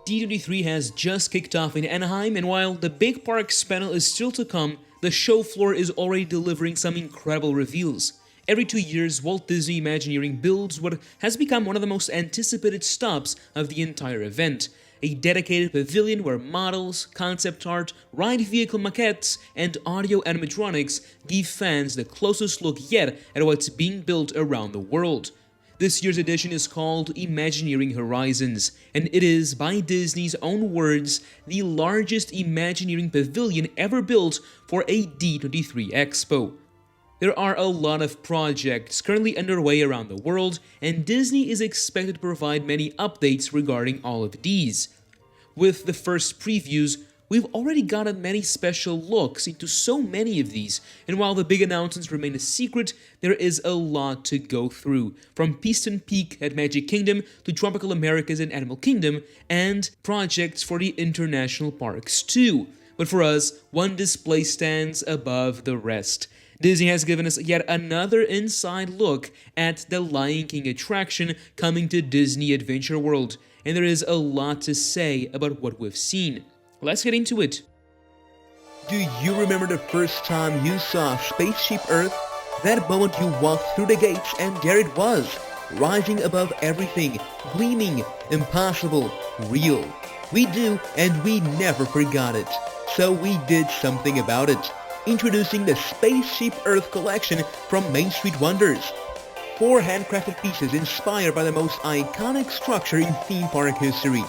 D23 has just kicked off in Anaheim, and while the big parks panel is still to come, the show floor is already delivering some incredible reveals. Every 2 years, Walt Disney Imagineering builds what has become one of the most anticipated stops of the entire event. A dedicated pavilion where models, concept art, ride vehicle maquettes, and audio animatronics give fans the closest look yet at what's being built around the world. This year's edition is called Imagineering Horizons, and it is, by Disney's own words, the largest Imagineering pavilion ever built for a D23 Expo. There are a lot of projects currently underway around the world, and Disney is expected to provide many updates regarding all of these. With the first previews, we've already gotten many special looks into so many of these, and while the big announcements remain a secret, there is a lot to go through, from Piston Peak at Magic Kingdom to Tropical Americas and Animal Kingdom, and projects for the international parks too. But for us, one display stands above the rest. Disney has given us yet another inside look at the Lion King attraction coming to Disney Adventure World, and there is a lot to say about what we've seen. Let's get into it. Do you remember the first time you saw Spaceship Earth? That moment you walked through the gates and there it was, rising above everything, gleaming, impossible, real. We do, and we never forgot it. So we did something about it. Introducing the Spaceship Earth collection from Main Street Wonders. 4 handcrafted pieces inspired by the most iconic structure in theme park history.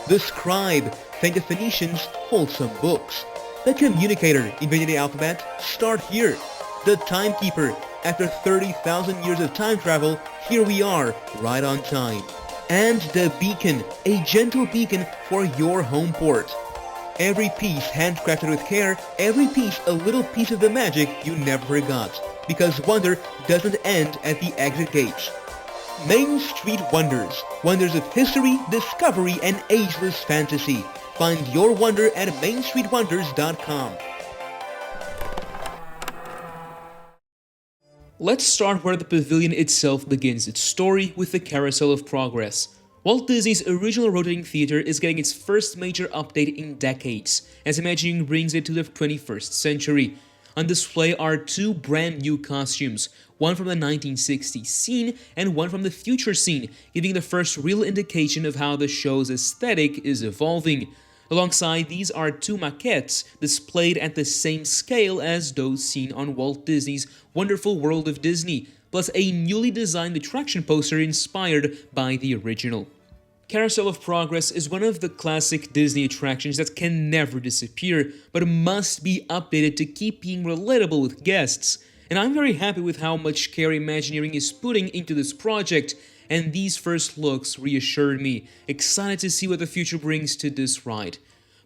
The Scribe, Saint the Phoenicians' wholesome books. The Communicator, inventing the alphabet, start here. The Timekeeper, after 30,000 years of time travel, here we are, right on time. And the Beacon, a gentle beacon for your home port. Every piece handcrafted with care, every piece a little piece of the magic you never forgot. Because wonder doesn't end at the exit gates. Main Street Wonders. Wonders of history, discovery, and ageless fantasy. Find your wonder at mainstreetwonders.com. Let's start where the pavilion itself begins its story, with the Carousel of Progress. Walt Disney's original rotating theater is getting its first major update in decades, as Imagineering brings it to the 21st century. On display are 2 brand new costumes, one from the 1960s scene and one from the future scene, giving the first real indication of how the show's aesthetic is evolving. Alongside these are 2 maquettes displayed at the same scale as those seen on Walt Disney's Wonderful World of Disney, plus a newly designed attraction poster inspired by the original. Carousel of Progress is one of the classic Disney attractions that can never disappear, but must be updated to keep being relatable with guests. And I'm very happy with how much care Imagineering is putting into this project, and these first looks reassured me, excited to see what the future brings to this ride.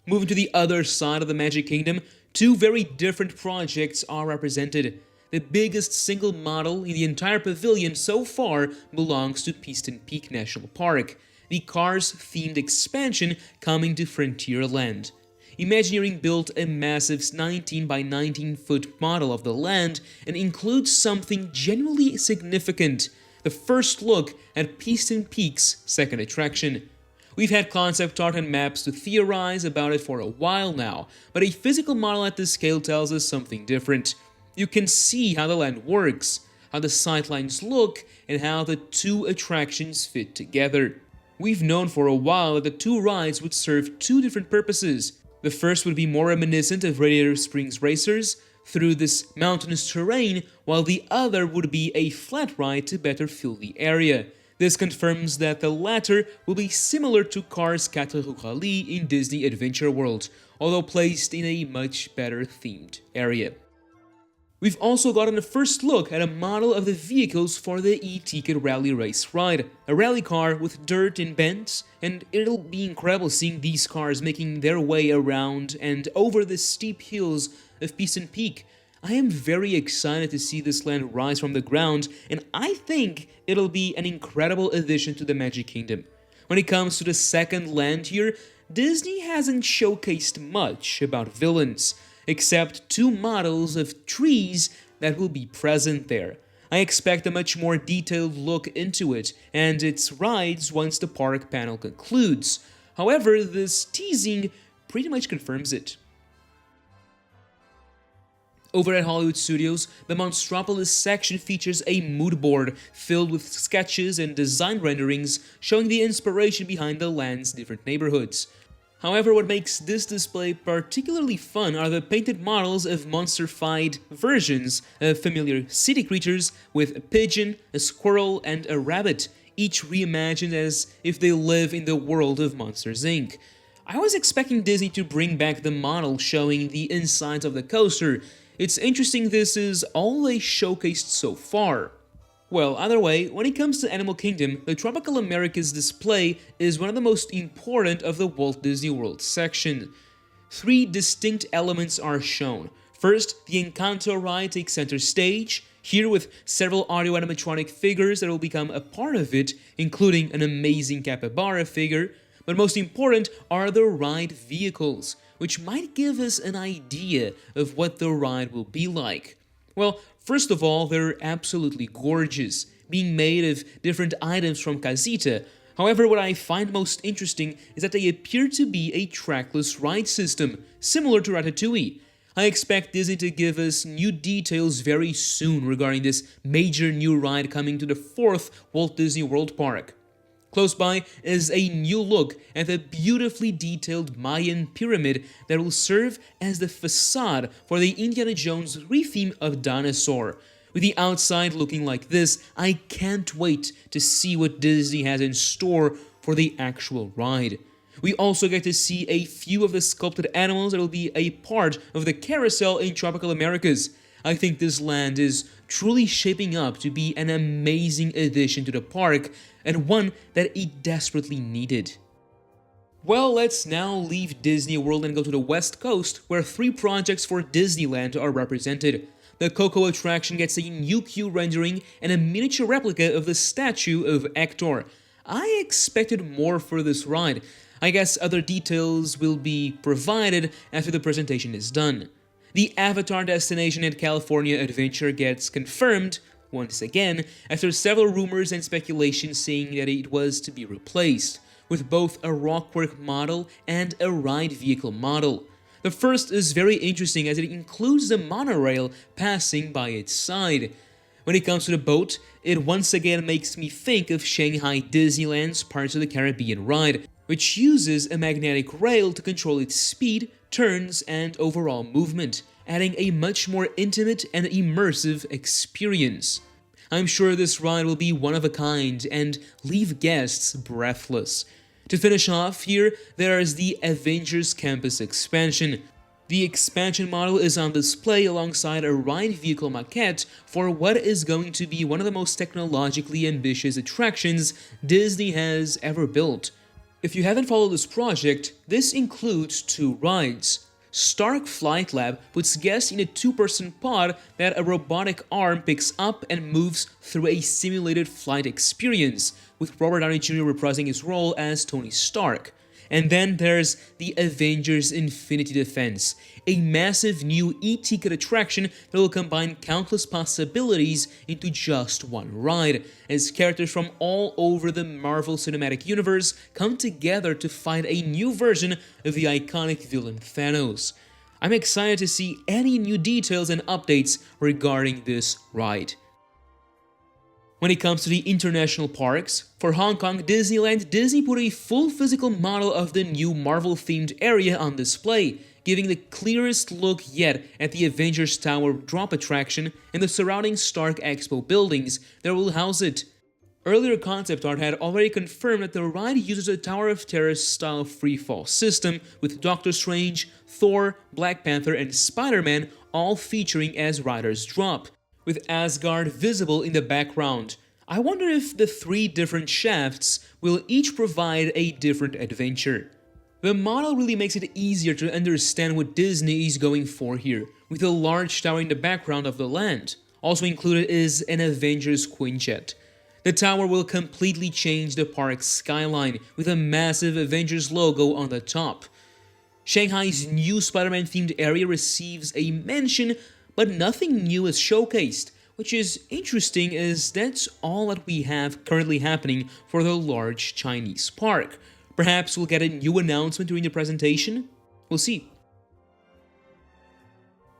Moving to the other side of the Magic Kingdom, 2 very different projects are represented. The biggest single model in the entire pavilion so far belongs to Piston Peak National Park, the Cars-themed expansion coming to Frontierland. Imagineering built a massive 19 by 19 foot model of the land and includes something genuinely significant: the first look at Piston Peak's second attraction. We've had concept art and maps to theorize about it for a while now, but a physical model at this scale tells us something different. You can see how the land works, how the sightlines look, and how the 2 attractions fit together. We've known for a while that the 2 rides would serve 2 different purposes. The first would be more reminiscent of Radiator Springs Racers through this mountainous terrain, while the other would be a flat ride to better fill the area. This confirms that the latter will be similar to Cars 4 Roues Rally in Disney Adventure World, although placed in a much better themed area. We've also gotten a first look at a model of the vehicles for the e-ticket rally race ride, a rally car with dirt and bends, and it'll be incredible seeing these cars making their way around and over the steep hills of Piston Peak. I am very excited to see this land rise from the ground, and I think it'll be an incredible addition to the Magic Kingdom. When it comes to the second land here, Disney hasn't showcased much about villains, except 2 models of trees that will be present there. I expect a much more detailed look into it and its rides once the park panel concludes. However, this teasing pretty much confirms it. Over at Hollywood Studios, the Monstropolis section features a mood board filled with sketches and design renderings showing the inspiration behind the land's different neighborhoods. However, what makes this display particularly fun are the painted models of monster-fied versions of familiar city creatures with a pigeon, a squirrel, and a rabbit, each reimagined as if they live in the world of Monsters, Inc. I was expecting Disney to bring back the model showing the insides of the coaster. It's interesting this is all they showcased so far. Well, either way, when it comes to Animal Kingdom, the Tropical Americas display is one of the most important of the Walt Disney World section. 3 distinct elements are shown. First, the Encanto ride takes center stage, here with several audio animatronic figures that will become a part of it, including an amazing capybara figure. But most important are the ride vehicles, which might give us an idea of what the ride will be like. Well, first of all, they're absolutely gorgeous, being made of different items from Casita. However, what I find most interesting is that they appear to be a trackless ride system, similar to Ratatouille. I expect Disney to give us new details very soon regarding this major new ride coming to the 4th Walt Disney World Park. Close by is a new look at the beautifully detailed Mayan pyramid that will serve as the facade for the Indiana Jones retheme of Dinosaur. With the outside looking like this, I can't wait to see what Disney has in store for the actual ride. We also get to see a few of the sculpted animals that will be a part of the carousel in Tropical Americas. I think this land is truly shaping up to be an amazing addition to the park, and one that it desperately needed. Well, let's now leave Disney World and go to the West Coast, where 3 projects for Disneyland are represented. The Coco attraction gets a new queue rendering and a miniature replica of the statue of Hector. I expected more for this ride. I guess other details will be provided after the presentation is done. The Avatar destination at California Adventure gets confirmed, once again, after several rumors and speculation saying that it was to be replaced, with both a rockwork model and a ride vehicle model. The first is very interesting as it includes the monorail passing by its side. When it comes to the boat, it once again makes me think of Shanghai Disneyland's Pirates of the Caribbean ride, which uses a magnetic rail to control its speed, turns, and overall movement, adding a much more intimate and immersive experience. I'm sure this ride will be one of a kind and leave guests breathless. To finish off here, there is the Avengers Campus expansion. The expansion model is on display alongside a ride vehicle maquette for what is going to be one of the most technologically ambitious attractions Disney has ever built. If you haven't followed this project, this includes 2 rides. Stark Flight Lab puts guests in a 2-person pod that a robotic arm picks up and moves through a simulated flight experience, with Robert Downey Jr. reprising his role as Tony Stark. And then there's the Avengers Infinity Defense, a massive new e-ticket attraction that will combine countless possibilities into just one ride, as characters from all over the Marvel Cinematic Universe come together to fight a new version of the iconic villain Thanos. I'm excited to see any new details and updates regarding this ride. When it comes to the international parks, for Hong Kong Disneyland, Disney put a full physical model of the new Marvel-themed area on display, giving the clearest look yet at the Avengers Tower drop attraction and the surrounding Stark Expo buildings that will house it. Earlier concept art had already confirmed that the ride uses a Tower of Terror-style freefall system, with Doctor Strange, Thor, Black Panther, and Spider-Man all featuring as riders drop, with Asgard visible in the background. I wonder if the 3 different shafts will each provide a different adventure. The model really makes it easier to understand what Disney is going for here, with a large tower in the background of the land. Also included is an Avengers Quinjet. The tower will completely change the park's skyline, with a massive Avengers logo on the top. Shanghai's new Spider-Man themed area receives a mention, but nothing new is showcased, which is interesting as that's all that we have currently happening for the large Chinese park. Perhaps we'll get a new announcement during the presentation? We'll see.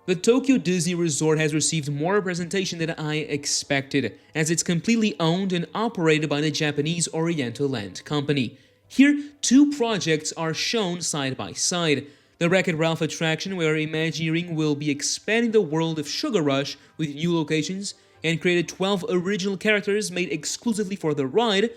The Tokyo Disney Resort has received more representation than I expected, as it's completely owned and operated by the Japanese Oriental Land Company. Here, two projects are shown side by side. The Wreck-It Ralph attraction, where Imagineering will be expanding the world of Sugar Rush with new locations and created 12 original characters made exclusively for the ride,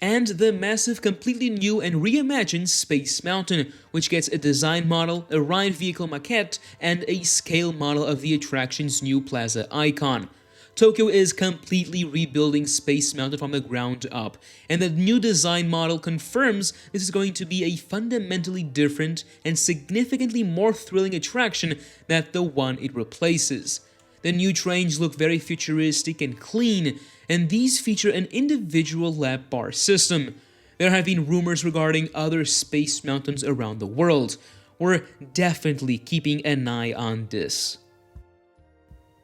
and the massive, completely new and reimagined Space Mountain, which gets a design model, a ride vehicle maquette, and a scale model of the attraction's new plaza icon. Tokyo is completely rebuilding Space Mountain from the ground up, and the new design model confirms this is going to be a fundamentally different and significantly more thrilling attraction than the one it replaces. The new trains look very futuristic and clean, and these feature an individual lap bar system. There have been rumors regarding other Space Mountains around the world. We're definitely keeping an eye on this.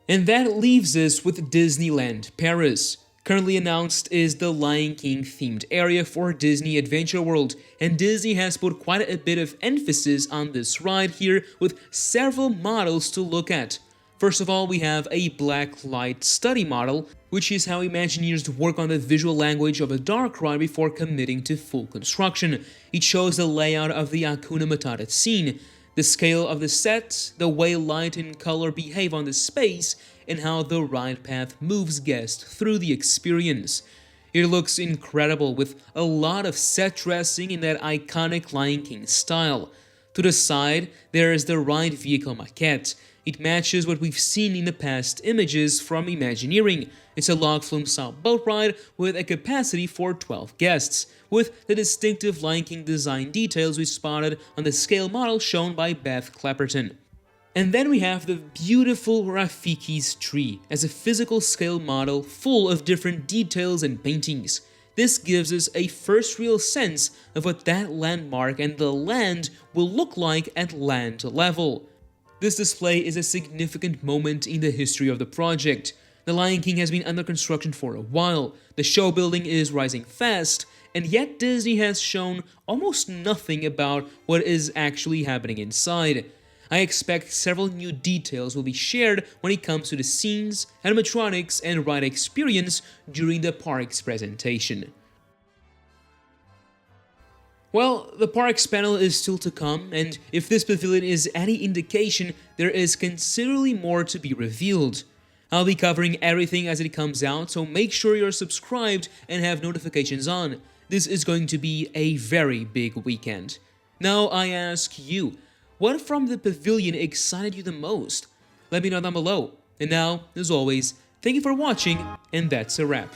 And that leaves us with Disneyland Paris. Currently announced is the Lion King themed area for Disney Adventure World, and Disney has put quite a bit of emphasis on this ride here with several models to look at. First of all, we have a black light study model, which is how Imagineers work on the visual language of a dark ride before committing to full construction. It shows the layout of the Hakuna Matata scene, the scale of the set, the way light and color behave on the space, and how the ride path moves guests through the experience. It looks incredible with a lot of set dressing in that iconic Lion King style. To the side, there is the ride vehicle maquette. It matches what we've seen in the past images from Imagineering. It's a log flume style boat ride with a capacity for 12 guests, with the distinctive Lion King design details we spotted on the scale model shown by Beth Clapperton. And then we have the beautiful Rafiki's tree as a physical scale model full of different details and paintings. This gives us a first real sense of what that landmark and the land will look like at land level. This display is a significant moment in the history of the project. The Lion King has been under construction for a while, the show building is rising fast, and yet Disney has shown almost nothing about what is actually happening inside. I expect several new details will be shared when it comes to the scenes, animatronics, and ride experience during the park's presentation. Well, the parks panel is still to come, and if this pavilion is any indication, there is considerably more to be revealed. I'll be covering everything as it comes out, so make sure you're subscribed and have notifications on. This is going to be a very big weekend. Now I ask you, what from the pavilion excited you the most? Let me know down below. And now, as always, thank you for watching, and that's a wrap.